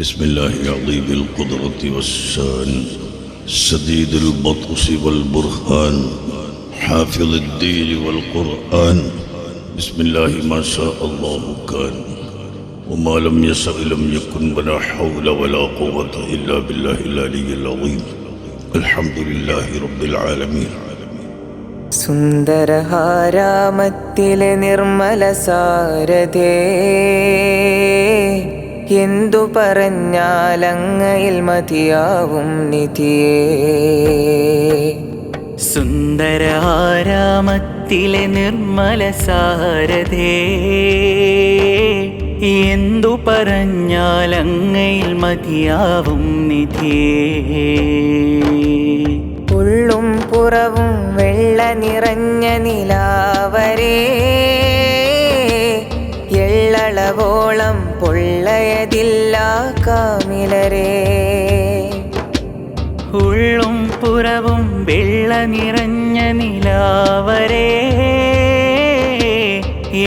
بسم الله عظيم القدرة والشان شديد البطش والبرهان حافظ الدين والقرآن. بسم الله ما شاء الله كان وما لم يشأ لم يكن ولا حول ولا قوة إلا بالله العلي العظيم. الحمد لله رب العالمين. സുന്ദരഹാരാമത്തിലെ നിർമ്മല സാരഥേ, എന്തു പറഞ്ഞാലങ്ങയിൽ മതിയാവും നിധിയേ. സുന്ദരഹാരാമത്തിലെ നിർമ്മല സാരഥേ, എന്തു പറഞ്ഞാലങ്ങയിൽ മതിയാവും നിധിയേ. ഉള്ളും പുറവും വെള്ള നിറഞ്ഞ നിലാവരേ, എള്ളളവോളം പൊള്ളയതില്ല കാമിലരേ. ഉള്ളും പുറവും വെള്ള നിറഞ്ഞ നിലാവരേ,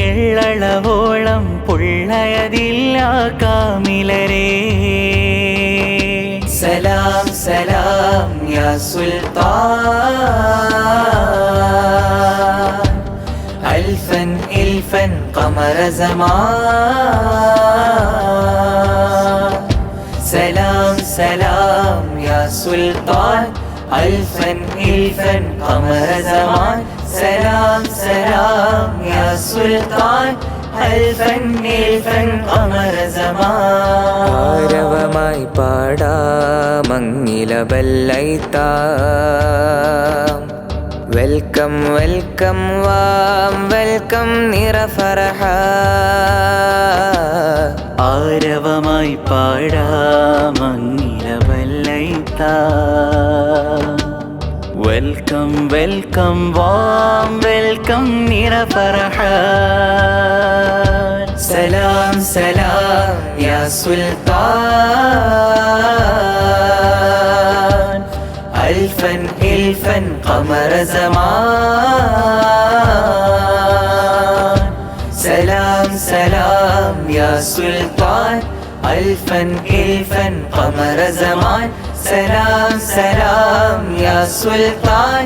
എള്ളളവോളം പൊള്ളയതില്ല കാമിലരേ. സലാം സലാം യാ സുൽത്താൻ, അൽഫൻ ഇൽഫൻ ഖമറ സമാൻ. സലാം സലാം യാ സുൽത്താൻ, അൽഫൻ ഇൽഫൻ ഖമറ സമാൻ. സലാം സലാം യാ സുൽത്താൻ, അൽഫൻ ഇൽഫൻ ഖമറ സമാൻ. ആരവമായി പാടാമങ്ങില ബല്ലൈത്താം. വെൽക്കം വെൽക്കം വാം വെൽക്കം നിറഫറഹ. ആരവമായി പാടാമങ്ങില ബല്ലൈത്താം. വെൽക്കം വെൽക്കം വാം വെൽക്കം നിറഫറഹ. സലാം സലാം യാ സുൽത്താൻ, അൽഫൻ ഇൽഫൻ ഖമറ സമാൻ. സലാം സലാം യാ സുൽത്താൻ, അൽഫൻ ഇൽഫൻ ഖമറ സമാൻ. സലാം സലാം യാ സുൽത്താൻ,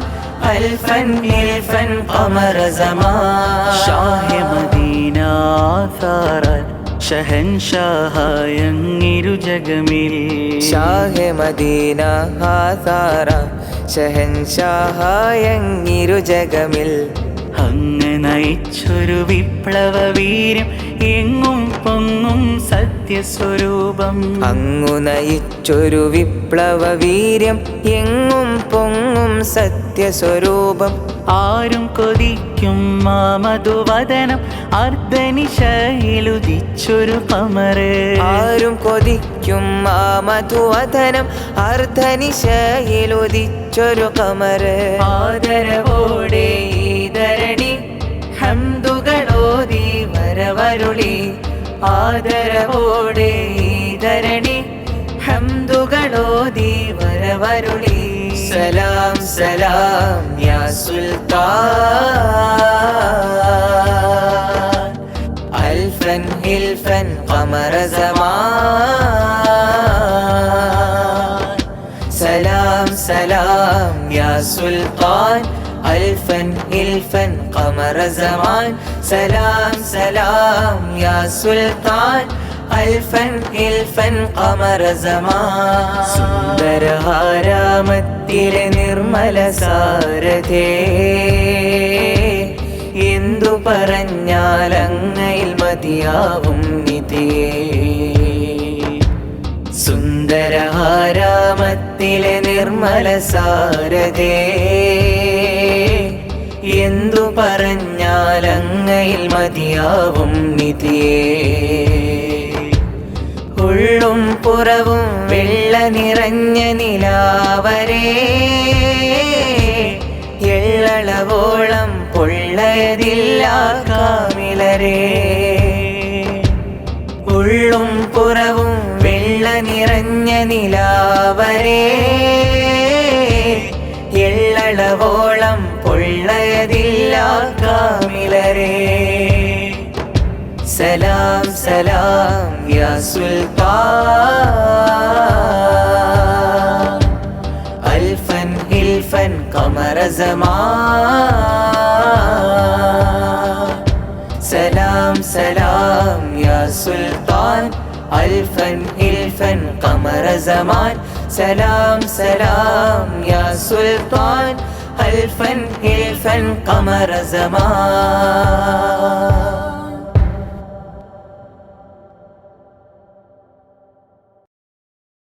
അൽഫൻ ഇൽഫൻ ഖമറ സമാൻ. ഷാഹെ മദീന സാറൻ ഷഹൻഷാഹായങ്ങിരു ജഗമിൽ. ഷാഹെ മദീന ഹാസാറ ഷഹൻഷാഹായങ്ങിരു ജഗമിൽ. അങ്ങ് നയിച്ചൊരു വിപ്ലവ വീര്യം എങ്ങും പൊങ്ങും സത്യസ്വരൂപം. അങ്ങു നയിച്ചൊരു വിപ്ലവ വീര്യം എങ്ങും പൊങ്ങും സത്യസ്വരൂപം. ആരും കൊതിക്കും മാമധുവദനം അർദ്ധനിശയിലുദിച്ചൊരു കമറ്. ആരും കൊതിക്കും ആ മധുവദനം അർദ്ധനിശയിലുദിച്ചൊരു കമറ്. ആദരവോടെ ഈ ധരണി ഹംദുകളോതി വരവരുളി. ആദരവോടെ ഈ ധരണി ഹംദുകളോതി വരവരുളി. സലാം സലാം യാ സുൽത്താൻ, അൽഫൻ ഇൽഫൻ ഖമറ സമാൻ. സലാം സലാം യാ സുൽത്താൻ, അൽഫൻ ഇൽഫൻ ഖമറ സമാൻ. സലാം സലാം യാ സുൽത്താൻ, അൽഫൻ ഇൽഫൻ ഖമറ സമാൻ. സുന്ദരഹാരാമത്തിലെ നിർമ്മല സാരഥേ, എന്തു പറഞ്ഞാലങ്ങയിൽ മതിയാവും നിധിയേ. സുന്ദരഹാരാമത്തിലെ നിർമ്മല സാരഥേ, എന്തു പറഞ്ഞാലങ്ങയിൽ മതിയാവും നിധിയേ. ഉള്ളും പുറവും വെള്ള നിറഞ്ഞ നിലാവരേ, എള്ളളവോളം പൊള്ളയതില്ല കാമിലരേ. ഉള്ളും പുറവും വെള്ള നിറഞ്ഞ നിലാവരേ, എള്ളളവോളം പൊള്ളയതില്ല കാമിലരേ. സലാം സലാം യാ സുൽത്താൻ അൽഫൻ ഹിൽഫൻ ഖമറ സമാൻ സലാം സലാം യാ സുൽത്താൻ അൽഫൻ ഹിൽഫൻ ഖമറ സമാൻ സലാം സലാം യാ സുൽത്താൻ അൽഫൻ ഹിൽഫൻ ഖമറ സമാൻ